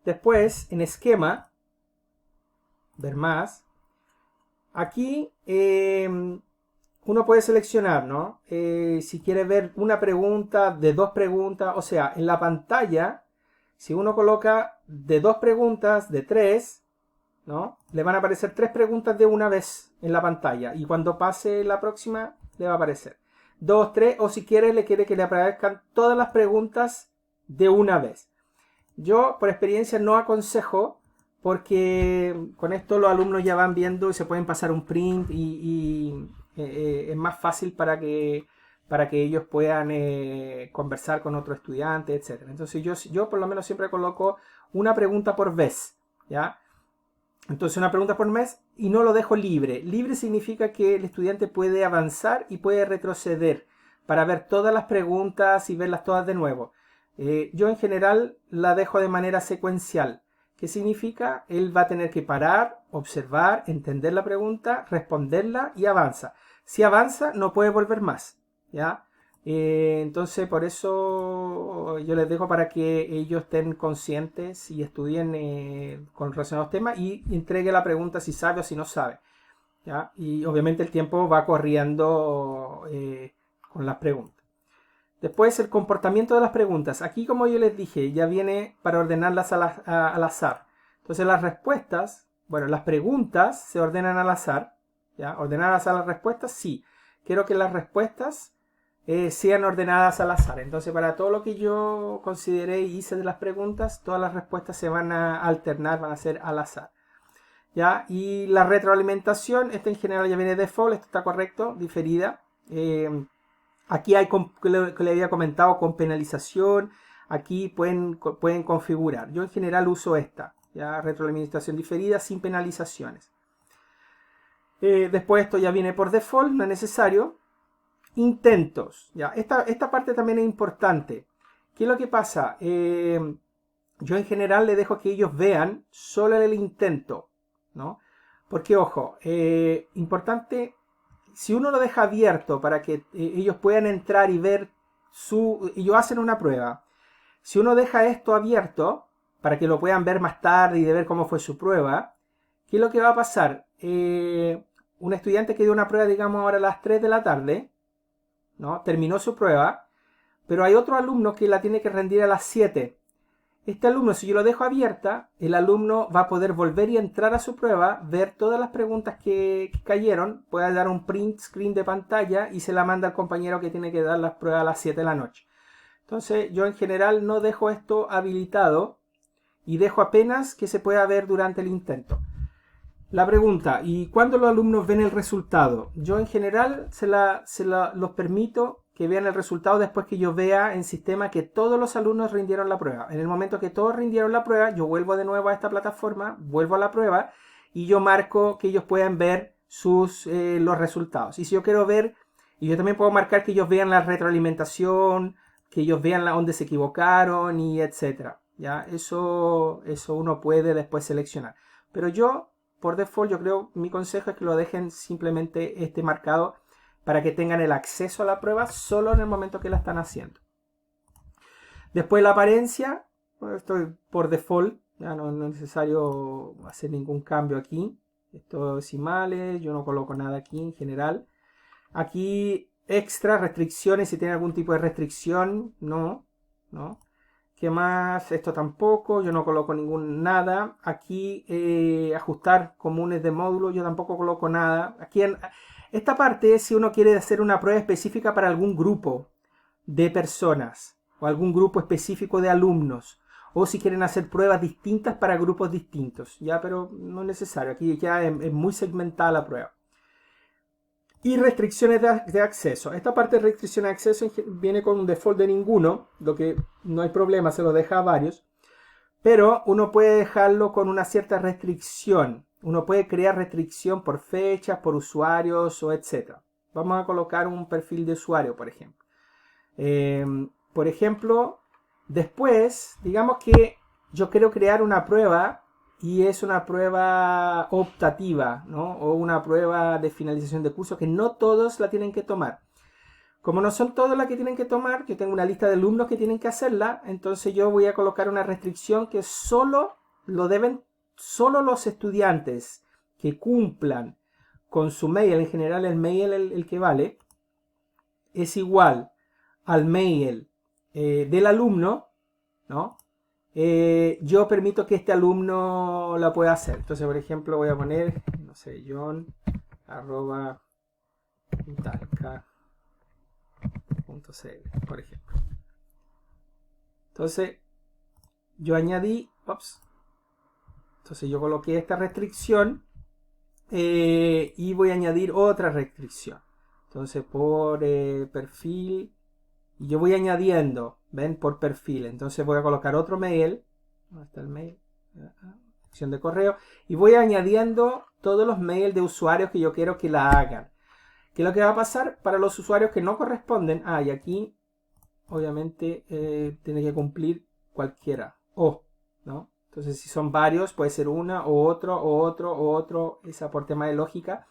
A: Después, en esquema, ver más. Aquí uno puede seleccionar, ¿no? Si quiere ver una pregunta, de 2 preguntas. O sea, en la pantalla, si uno coloca de 2 preguntas, de 3, ¿no? Le van a aparecer 3 preguntas de una vez en la pantalla. Y cuando pase la próxima, le va a aparecer 2, 3. O si quiere que le aparezcan todas las preguntas de una vez. Yo, por experiencia, no aconsejo porque con esto los alumnos ya van viendo y se pueden pasar un print y es más fácil para que ellos puedan conversar con otro estudiante, etc. Entonces yo por lo menos siempre coloco una pregunta por vez, ¿ya? Entonces una pregunta por mes y no lo dejo libre. Libre significa que el estudiante puede avanzar y puede retroceder para ver todas las preguntas y verlas todas de nuevo. Yo en general la dejo de manera secuencial. ¿Qué significa? Él va a tener que parar, observar, entender la pregunta, responderla y avanza. Si avanza, no puede volver más, ¿ya? Entonces, por eso yo les dejo para que ellos estén conscientes y estudien con relación a los temas y entregue la pregunta si sabe o si no sabe, ¿ya? Y obviamente el tiempo va corriendo con las preguntas. Después el comportamiento de las preguntas. Aquí, como yo les dije, ya viene para ordenarlas al azar. Entonces las respuestas, bueno, las preguntas se ordenan al azar. ¿Ya? ¿Ordenadas a las respuestas? Sí. Quiero que las respuestas sean ordenadas al azar. Entonces para todo lo que yo consideré y hice de las preguntas, todas las respuestas se van a alternar, van a ser al azar. ¿Ya? Y la retroalimentación, esta en general ya viene default, esto está correcto, diferida. Aquí hay, que le había comentado, con penalización. Aquí pueden configurar. Yo en general uso esta, ¿ya? Retroalimentación diferida sin penalizaciones. Después esto ya viene por default, no es necesario. Intentos, ¿ya? Esta parte también es importante. ¿Qué es lo que pasa? Yo en general le dejo que ellos vean solo el intento, ¿no? Porque, ojo, importante, si uno lo deja abierto para que ellos puedan entrar y ver ellos hacen una prueba. Si uno deja esto abierto para que lo puedan ver más tarde y de ver cómo fue su prueba, ¿qué es lo que va a pasar? un estudiante que dio una prueba, digamos, ahora a las 3 de la tarde, ¿no? Terminó su prueba, pero hay otro alumno que la tiene que rendir a las 7. Este alumno, si yo lo dejo abierta, el alumno va a poder volver y entrar a su prueba, ver todas las preguntas que cayeron, puede dar un print screen de pantalla y se la manda al compañero que tiene que dar las pruebas a las 7 de la noche. Entonces yo en general no dejo esto habilitado y dejo apenas que se pueda ver durante el intento. La pregunta, ¿y cuándo los alumnos ven el resultado? Yo en general los permito que vean el resultado después que yo vea en sistema que todos los alumnos rindieron la prueba. En el momento que todos rindieron la prueba, yo vuelvo de nuevo a esta plataforma, vuelvo a la prueba y yo marco que ellos puedan ver los resultados. Y si yo quiero ver, y yo también puedo marcar que ellos vean la retroalimentación, que ellos vean dónde se equivocaron y etcétera. ¿Ya? Eso uno puede después seleccionar. Pero yo, por default, yo creo, mi consejo es que lo dejen simplemente marcado para que tengan el acceso a la prueba solo en el momento que la están haciendo. Después la apariencia, bueno, esto por default, ya no es necesario hacer ningún cambio aquí. Esto es decimales, yo no coloco nada aquí en general. Aquí extra, restricciones, si tiene algún tipo de restricción, no. ¿Qué más? Esto tampoco, yo no coloco nada. Aquí ajustar comunes de módulo, yo tampoco coloco nada. Aquí esta parte es si uno quiere hacer una prueba específica para algún grupo de personas o algún grupo específico de alumnos, o si quieren hacer pruebas distintas para grupos distintos, ya, pero no es necesario. Aquí ya es muy segmentada la prueba. Y restricciones de acceso. Esta parte de restricciones de acceso viene con un default de ninguno, lo que no hay problema, se lo deja a varios. Pero uno puede dejarlo con una cierta restricción. Uno puede crear restricción por fechas, por usuarios o etc. Vamos a colocar un perfil de usuario, por ejemplo. Por ejemplo, después, digamos que yo quiero crear una prueba y es una prueba optativa, ¿no? O una prueba de finalización de curso que no todos la tienen que tomar. Como no son todos las que tienen que tomar, yo tengo una lista de alumnos que tienen que hacerla, entonces yo voy a colocar una restricción que solo los estudiantes que cumplan con su mail, en general el mail el que vale, es igual al mail del alumno, ¿no? Yo permito que este alumno la pueda hacer. Entonces, por ejemplo, voy a poner, no sé, john@talca.cl, por ejemplo. Entonces, yo añadí, entonces yo coloqué esta restricción y voy a añadir otra restricción. Entonces, por perfil, y yo voy añadiendo, ven, por perfil. Entonces voy a colocar otro mail. ¿Dónde está el mail? Sección de correo. Y voy añadiendo todos los mails de usuarios que yo quiero que la hagan. ¿Qué es lo que va a pasar para los usuarios que no corresponden? Y aquí, obviamente, tiene que cumplir cualquiera. ¿no? Entonces, si son varios, puede ser una, o otro, o otro, o otro. Esa por tema de lógica.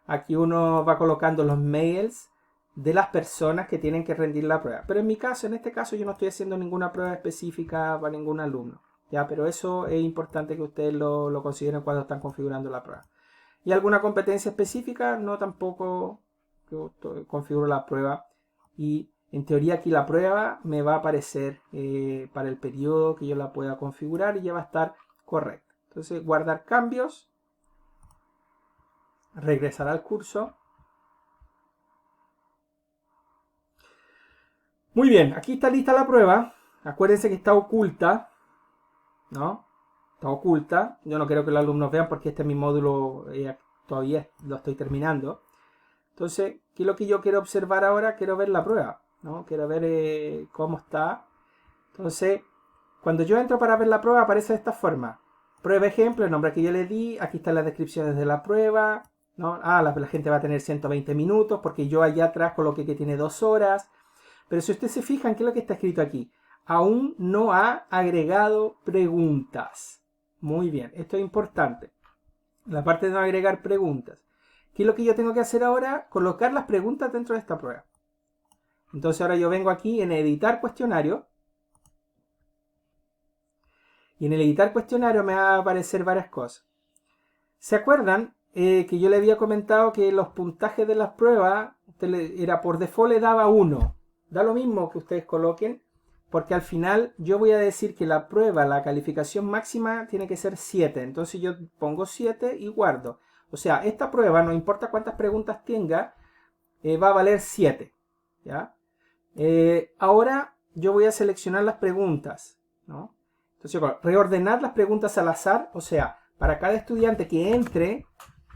A: Aquí uno va colocando los mails de las personas que tienen que rendir la prueba. Pero en este caso, yo no estoy haciendo ninguna prueba específica para ningún alumno. ¿Ya? Pero eso es importante que ustedes lo consideren cuando están configurando la prueba. ¿Y alguna competencia específica? No, tampoco. Yo configuro la prueba. Y en teoría aquí la prueba me va a aparecer para el periodo que yo la pueda configurar y ya va a estar correcta. Entonces, guardar cambios. Regresar al curso. Muy bien, aquí está lista la prueba. Acuérdense que está oculta, ¿no? Está oculta. Yo no quiero que los alumnos vean porque este es mi módulo, todavía lo estoy terminando. Entonces, ¿qué es lo que yo quiero observar ahora? Quiero ver la prueba, ¿no? Quiero ver cómo está. Entonces, cuando yo entro para ver la prueba, aparece de esta forma. Prueba ejemplo, el nombre que yo le di. Aquí están las descripciones de la prueba, ¿no? La gente va a tener 120 minutos porque yo allá atrás coloqué que tiene 2 horas. Pero si ustedes se fijan, ¿qué es lo que está escrito aquí? Aún no ha agregado preguntas. Muy bien, esto es importante. La parte de no agregar preguntas. ¿Qué es lo que yo tengo que hacer ahora? Colocar las preguntas dentro de esta prueba. Entonces ahora yo vengo aquí en editar cuestionario. Y en el editar cuestionario me va a aparecer varias cosas. ¿Se acuerdan? que yo le había comentado que los puntajes de las pruebas era por default le daba 1. Da lo mismo que ustedes coloquen, porque al final yo voy a decir que la prueba, la calificación máxima tiene que ser 7. Entonces yo pongo 7 y guardo. O sea, esta prueba, no importa cuántas preguntas tenga, va a valer 7. ¿Ya? Ahora yo voy a seleccionar las preguntas, ¿no? Entonces, reordenar las preguntas al azar, o sea, para cada estudiante que entre,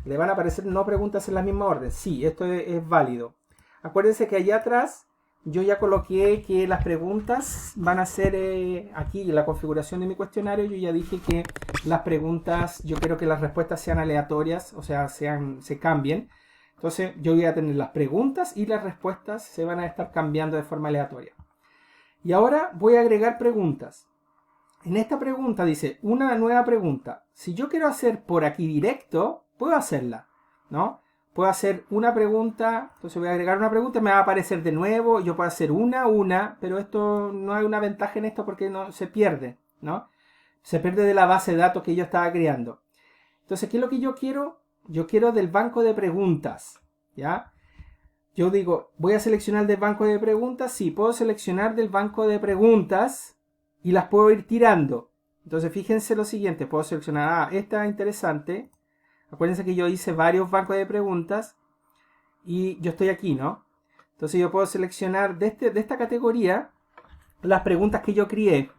A: le van a aparecer no preguntas en la misma orden. Sí, esto es válido. Acuérdense que allá atrás yo ya coloqué que las preguntas van a ser, aquí en la configuración de mi cuestionario, yo ya dije que las preguntas, yo quiero que las respuestas sean aleatorias, o sea, se cambien. Entonces yo voy a tener las preguntas y las respuestas se van a estar cambiando de forma aleatoria. Y ahora voy a agregar preguntas. En esta pregunta dice, una nueva pregunta. Si yo quiero hacer por aquí directo, puedo hacerla, ¿no? Puedo hacer una pregunta, entonces voy a agregar una pregunta, me va a aparecer de nuevo, yo puedo hacer una, pero esto no hay una ventaja en esto porque no se pierde, ¿no? Se pierde de la base de datos que yo estaba creando. Entonces, ¿qué es lo que yo quiero? Yo quiero del banco de preguntas, ¿ya? Yo digo, voy a seleccionar del banco de preguntas, sí, puedo seleccionar del banco de preguntas y las puedo ir tirando. Entonces fíjense lo siguiente, puedo seleccionar, esta es interesante. Acuérdense que yo hice varios bancos de preguntas y yo estoy aquí, ¿no? Entonces yo puedo seleccionar de esta categoría las preguntas que yo creé.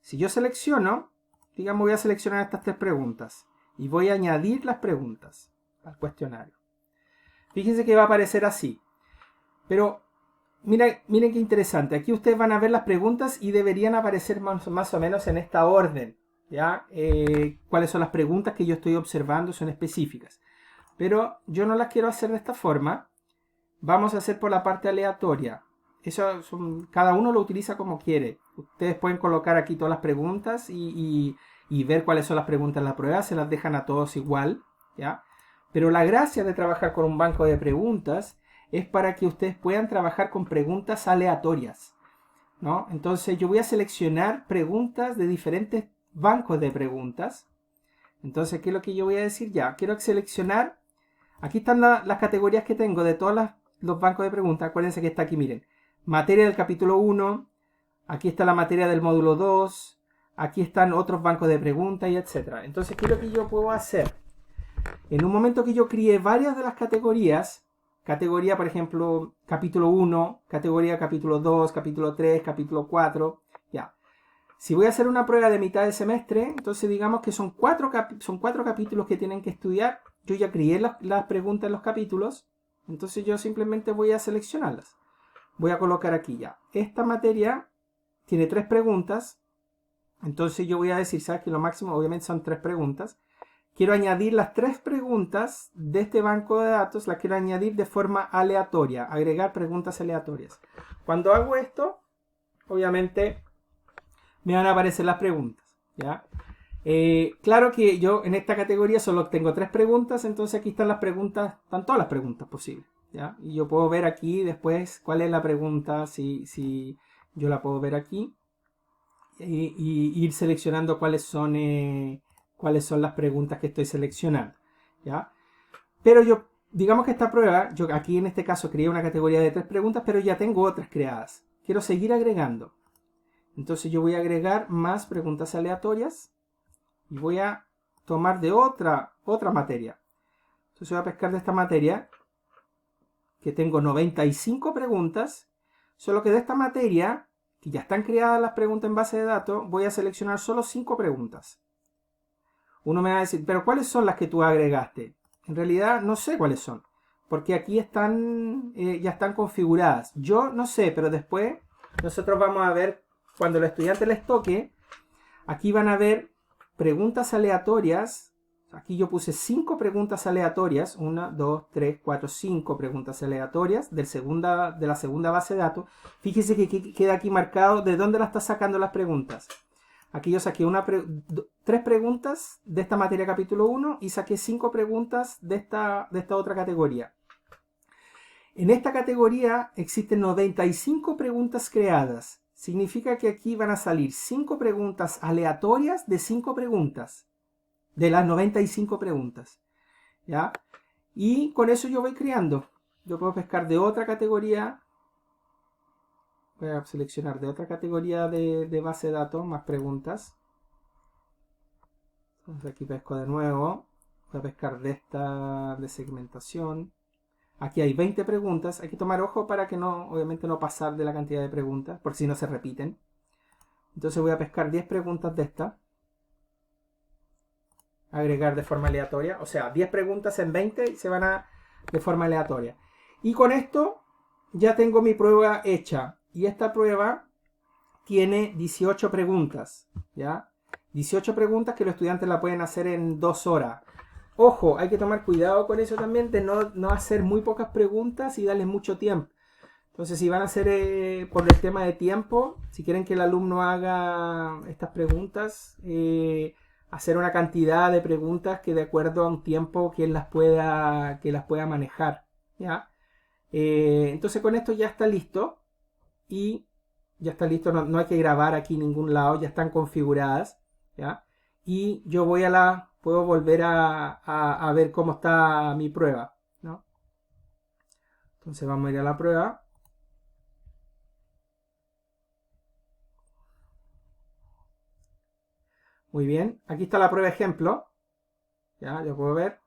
A: Si yo selecciono, digamos voy a seleccionar estas 3 preguntas y voy a añadir las preguntas al cuestionario. Fíjense que va a aparecer así. Pero miren qué interesante. Aquí ustedes van a ver las preguntas y deberían aparecer más o menos en esta orden, ¿ya? Cuáles son las preguntas que yo estoy observando, son específicas. Pero yo no las quiero hacer de esta forma. Vamos a hacer por la parte aleatoria. Eso cada uno lo utiliza como quiere. Ustedes pueden colocar aquí todas las preguntas y ver cuáles son las preguntas en la prueba. Se las dejan a todos igual, ¿ya? Pero la gracia de trabajar con un banco de preguntas es para que ustedes puedan trabajar con preguntas aleatorias, ¿no? Entonces yo voy a seleccionar preguntas de diferentes bancos de preguntas. Entonces, ¿qué es lo que yo voy a decir? Ya, quiero seleccionar, aquí están las categorías que tengo de todos los bancos de preguntas. Acuérdense que está aquí, miren, materia del capítulo 1, aquí está la materia del módulo 2, aquí están otros bancos de preguntas y etc. Entonces, ¿qué es lo que yo puedo hacer? En un momento que yo crié varias de las categorías, categoría, por ejemplo, capítulo 1, categoría capítulo 2, capítulo 3, capítulo 4, ya. Si voy a hacer una prueba de mitad de semestre, entonces digamos que son 4 capítulos que tienen que estudiar. Yo ya crié las preguntas en los capítulos, entonces yo simplemente voy a seleccionarlas. Voy a colocar aquí ya. Esta materia tiene 3 preguntas, entonces yo voy a decir, ¿sabes? Que lo máximo obviamente son 3 preguntas. Quiero añadir las 3 preguntas de este banco de datos, las quiero añadir de forma aleatoria, agregar preguntas aleatorias. Cuando hago esto, obviamente me van a aparecer las preguntas, ¿ya? Claro que yo en esta categoría solo tengo 3 preguntas, entonces aquí están las preguntas, están todas las preguntas posibles, ¿ya? Y yo puedo ver aquí después cuál es la pregunta, si yo la puedo ver aquí, y ir seleccionando cuáles son las preguntas que estoy seleccionando, ¿ya? Pero yo, digamos que esta prueba, yo aquí en este caso creé una categoría de 3 preguntas, pero ya tengo otras creadas. Quiero seguir agregando. Entonces yo voy a agregar más preguntas aleatorias y voy a tomar de otra materia. Entonces voy a pescar de esta materia, que tengo 95 preguntas, solo que de esta materia, que ya están creadas las preguntas en base de datos, voy a seleccionar solo 5 preguntas. Uno me va a decir, pero ¿cuáles son las que tú agregaste? En realidad no sé cuáles son, porque aquí están, ya están configuradas. Yo no sé, pero después nosotros vamos a ver, cuando los estudiantes les toque, aquí van a ver preguntas aleatorias. Aquí yo puse 5 preguntas aleatorias, 1, 2, 3, 4, 5 preguntas aleatorias de la segunda base de datos. Fíjese que queda aquí marcado de dónde la está sacando las preguntas. Aquí yo saqué 3 preguntas de esta materia capítulo 1 y saqué 5 preguntas de esta otra categoría. En esta categoría existen 95 preguntas creadas. Significa que aquí van a salir 5 preguntas aleatorias de 5 preguntas. De las 95 preguntas. ¿ya? Y con eso yo voy creando. Yo puedo pescar de otra categoría. Voy a seleccionar de otra categoría de base de datos, más preguntas. Entonces aquí pesco de nuevo. Voy a pescar de esta de segmentación. Aquí hay 20 preguntas. Hay que tomar ojo para que no, obviamente no pasar de la cantidad de preguntas, por si no se repiten. Entonces voy a pescar 10 preguntas de esta. Agregar de forma aleatoria. O sea, 10 preguntas en 20 y se van a de forma aleatoria. Y con esto ya tengo mi prueba hecha. Y esta prueba tiene 18 preguntas. ¿Ya? 18 preguntas que los estudiantes la pueden hacer en 2 horas. Ojo, hay que tomar cuidado con eso también, de no hacer muy pocas preguntas y darles mucho tiempo. Entonces, si van a hacer por el tema de tiempo, si quieren que el alumno haga estas preguntas, hacer una cantidad de preguntas que de acuerdo a un tiempo que las pueda manejar. ¿Ya? Entonces, con esto ya está listo. Y ya está listo, no hay que grabar aquí en ningún lado, ya están configuradas. ¿Ya? Y yo puedo volver a ver cómo está mi prueba, ¿no? Entonces vamos a ir a la prueba. Muy bien, aquí está la prueba ejemplo. Ya, yo puedo ver.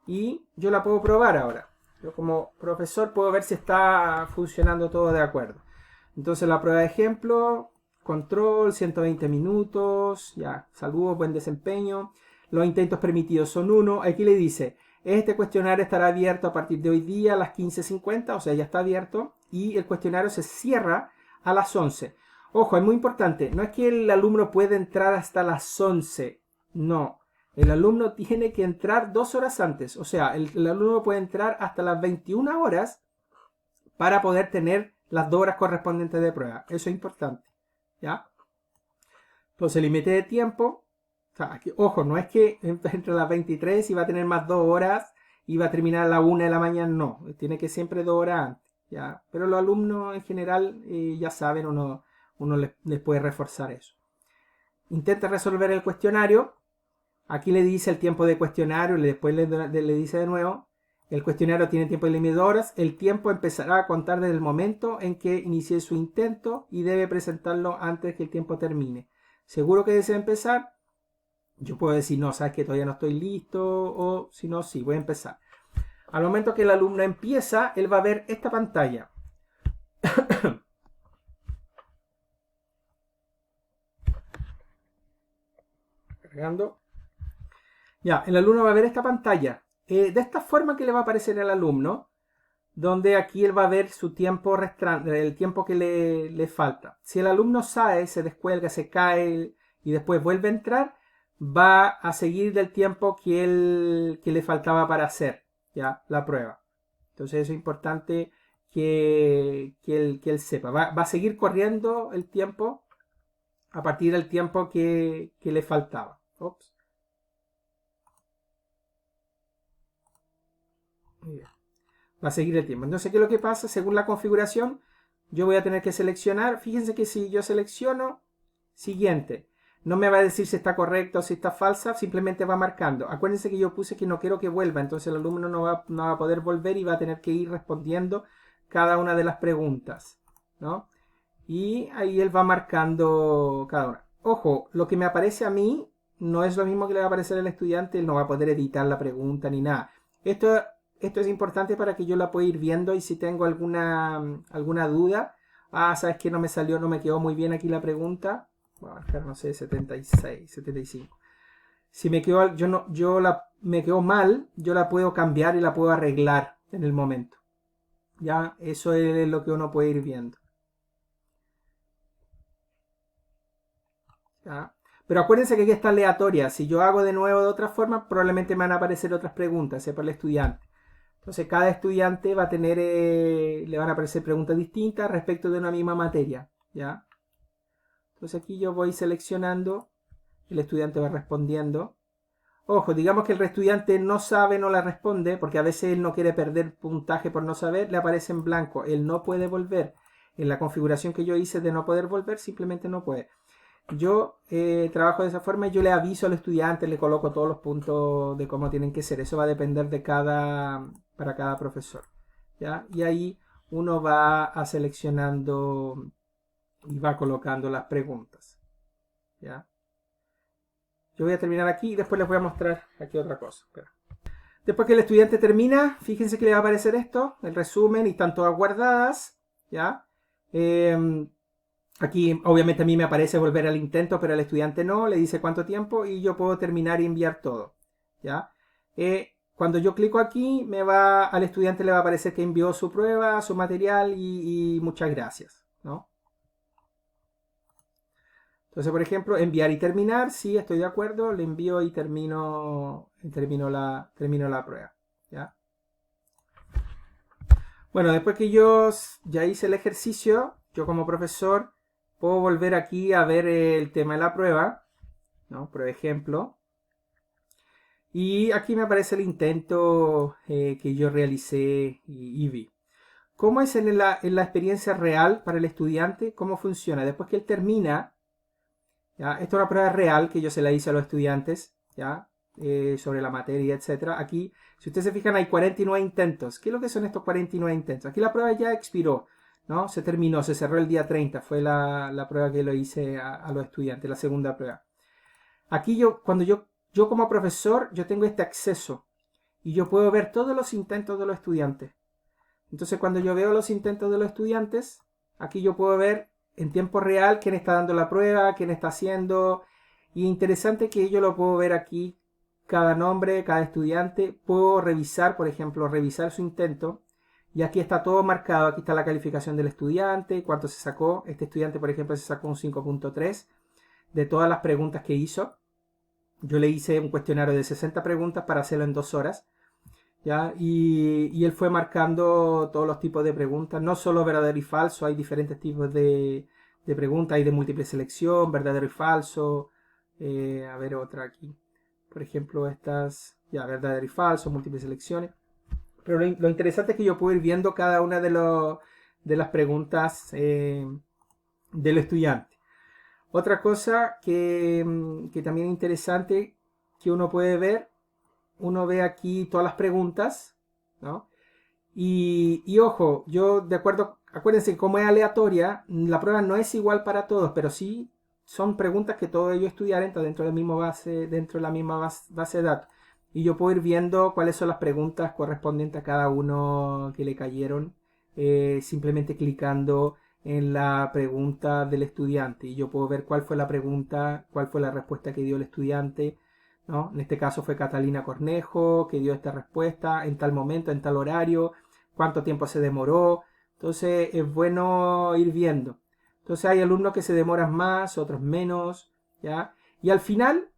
A: Y yo la puedo probar ahora. Yo como profesor puedo ver si está funcionando todo de acuerdo. Entonces la prueba de ejemplo, control, 120 minutos, ya, saludos, buen desempeño. Los intentos permitidos son 1. Aquí le dice, este cuestionario estará abierto a partir de hoy día a las 15:50, o sea, ya está abierto. Y el cuestionario se cierra a las 11. Ojo, es muy importante, no es que el alumno pueda entrar hasta las 11, no. El alumno tiene que entrar 2 horas antes, o sea, el alumno puede entrar hasta las 21 horas para poder tener las 2 horas correspondientes de prueba. Eso es importante, ¿ya? Entonces, límite de tiempo. O sea, aquí, ojo, no es que entre las 23 y va a tener más 2 horas y va a terminar a la 1 de la mañana, no. Tiene que siempre 2 horas antes, ¿ya? Pero los alumnos en general ya saben, uno les puede reforzar eso. Intenta resolver el cuestionario. Aquí le dice el tiempo de cuestionario, después le dice de nuevo. El cuestionario tiene tiempo límite de horas. El tiempo empezará a contar desde el momento en que inicie su intento y debe presentarlo antes que el tiempo termine. ¿Seguro que desea empezar? Yo puedo decir, no, sabes que todavía no estoy listo, o si no, sí, voy a empezar. Al momento que el alumno empieza, él va a ver esta pantalla. Cargando. Ya, el alumno va a ver esta pantalla. De esta forma que le va a aparecer al alumno, donde aquí él va a ver su tiempo restante, el tiempo que le falta. Si el alumno sale, se descuelga, se cae y después vuelve a entrar, va a seguir del tiempo que le faltaba para hacer, ¿ya? La prueba. Entonces eso es importante que él sepa. Va a seguir corriendo el tiempo a partir del tiempo que le faltaba. Ups. Muy bien. Va a seguir el tiempo. Entonces, ¿qué es lo que pasa? Según la configuración, yo voy a tener que seleccionar. Fíjense que si yo selecciono siguiente, no me va a decir si está correcta o si está falsa, simplemente va marcando. Acuérdense que yo puse que no quiero que vuelva, entonces el alumno no va a poder volver y va a tener que ir respondiendo cada una de las preguntas, ¿no? Y ahí él va marcando cada una. Ojo, lo que me aparece a mí no es lo mismo que le va a aparecer al estudiante, él no va a poder editar la pregunta ni nada. Esto es importante para que yo la pueda ir viendo y si tengo alguna duda, sabes que no me salió, no me quedó muy bien aquí la pregunta, voy a marcar, no sé, 76, 75. Si me quedó, me quedó mal, yo la puedo cambiar y la puedo arreglar en el momento. Ya, eso es lo que uno puede ir viendo. ¿Ya? Pero acuérdense que aquí está aleatoria. Si yo hago de nuevo de otra forma, probablemente me van a aparecer otras preguntas, para el estudiante. Entonces, cada estudiante va a tener, le van a aparecer preguntas distintas respecto de una misma materia. ¿Ya? Entonces aquí yo voy seleccionando, el estudiante va respondiendo. Ojo, digamos que el estudiante no sabe, no la responde, porque a veces él no quiere perder puntaje por no saber, le aparece en blanco. Él no puede volver. En la configuración que yo hice de no poder volver, simplemente no puede. yo trabajo de esa forma y yo le aviso al estudiante, le coloco todos los puntos de cómo tienen que ser. Eso va a depender de para cada profesor, ¿ya? Y ahí uno va a seleccionando y va colocando las preguntas, ¿ya? Yo voy a terminar aquí y después les voy a mostrar aquí otra cosa. Espera. Después que el estudiante termina, fíjense que le va a aparecer esto, el resumen, y están todas guardadas, ¿ya? Aquí obviamente a mí me aparece volver al intento, pero al estudiante no, le dice cuánto tiempo y yo puedo terminar y enviar todo, ¿ya? Cuando yo clico aquí, al estudiante le va a aparecer que envió su prueba, su material y muchas gracias, ¿no? Entonces, por ejemplo, enviar y terminar, sí, estoy de acuerdo, le envío y termino la prueba, ¿ya? Bueno, después que yo ya hice el ejercicio, yo como profesor puedo volver aquí a ver el tema de la prueba, ¿no? Por ejemplo. Y aquí me aparece el intento que yo realicé y vi. ¿Cómo es en la experiencia real para el estudiante? ¿Cómo funciona? Después que él termina, ¿ya? Esta es una prueba real que yo se la hice a los estudiantes, ¿ya? Sobre la materia, etc. Aquí, si ustedes se fijan, hay 49 intentos. ¿Qué es lo que son estos 49 intentos? Aquí la prueba ya expiró, ¿no? Se terminó, se cerró el día 30. Fue la prueba que lo hice a los estudiantes, la segunda prueba. Aquí cuando yo como profesor, yo tengo este acceso y yo puedo ver todos los intentos de los estudiantes. Entonces, cuando yo veo los intentos de los estudiantes, aquí yo puedo ver en tiempo real quién está dando la prueba, quién está haciendo. Y interesante que yo lo puedo ver aquí, cada nombre, cada estudiante. Puedo revisar, por ejemplo, revisar su intento. Y aquí está todo marcado. Aquí está la calificación del estudiante, cuánto se sacó. Este estudiante, por ejemplo, se sacó un 5.3 de todas las preguntas que hizo. Yo le hice un cuestionario de 60 preguntas para hacerlo en 2 horas. ¿Ya? Y él fue marcando todos los tipos de preguntas, no solo verdadero y falso, hay diferentes tipos de preguntas, hay de múltiple selección, verdadero y falso, a ver otra aquí, por ejemplo estas, ya, verdadero y falso, múltiples selecciones, pero lo interesante es que yo puedo ir viendo cada una de las preguntas del estudiante. Otra cosa que también es interesante que uno puede ver, uno ve aquí todas las preguntas, ¿no? Y ojo, yo de acuerdo, acuérdense que como es aleatoria, la prueba no es igual para todos, pero sí son preguntas que todos ellos estudiaron dentro de la misma base de datos. Y yo puedo ir viendo cuáles son las preguntas correspondientes a cada uno que le cayeron, simplemente clicando en la pregunta del estudiante. Y yo puedo ver cuál fue la pregunta, cuál fue la respuesta que dio el estudiante, ¿no? En este caso fue Catalina Cornejo, que dio esta respuesta en tal momento, en tal horario, cuánto tiempo se demoró. Entonces es bueno ir viendo. Entonces hay alumnos que se demoran más, otros menos, ¿ya? Y al final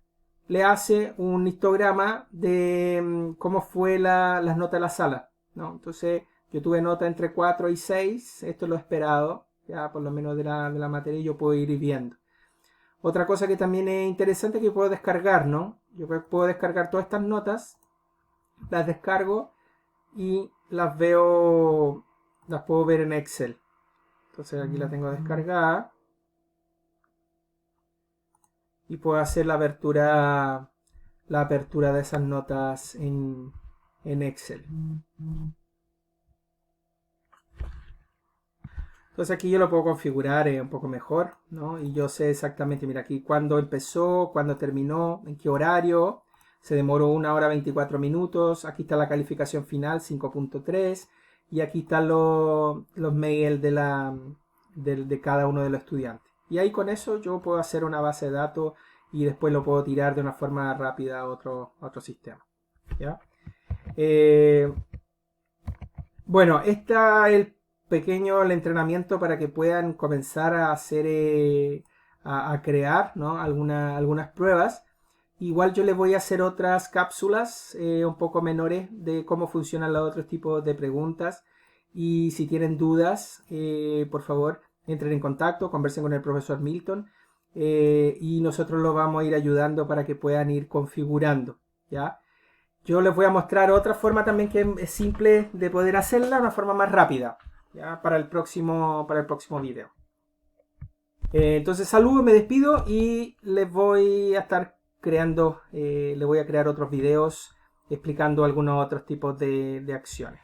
A: le hace un histograma de cómo fue las notas de la sala, ¿no? Entonces yo tuve nota entre 4 y 6, esto es lo esperado, ya por lo menos de la materia, y yo puedo ir viendo. Otra cosa que también es interesante es que puedo descargar, ¿no? Yo puedo descargar todas estas notas, las descargo y las veo, las puedo ver en Excel. Entonces aquí la tengo descargada y puedo hacer la apertura de esas notas en Excel. Entonces aquí yo lo puedo configurar un poco mejor, ¿no? Y yo sé exactamente, mira aquí, cuándo empezó, cuándo terminó, en qué horario. Se demoró 1 hora 24 minutos. Aquí está la calificación final, 5.3. Y aquí están los mails de cada uno de los estudiantes. Y ahí con eso yo puedo hacer una base de datos y después lo puedo tirar de una forma rápida a otro sistema, ¿ya? Bueno, está el entrenamiento para que puedan comenzar a hacer, a crear, ¿no? algunas pruebas. Igual yo les voy a hacer otras cápsulas un poco menores de cómo funcionan los otros tipos de preguntas. Y si tienen dudas, por favor, entren en contacto, conversen con el profesor Milton. Y nosotros los vamos a ir ayudando para que puedan ir configurando, ¿ya? Yo les voy a mostrar otra forma también que es simple de poder hacerla, una forma más rápida, ¿ya? Para el próximo video. Entonces saludo, me despido y les voy a estar creando, les voy a crear otros videos explicando algunos otros tipos de acciones.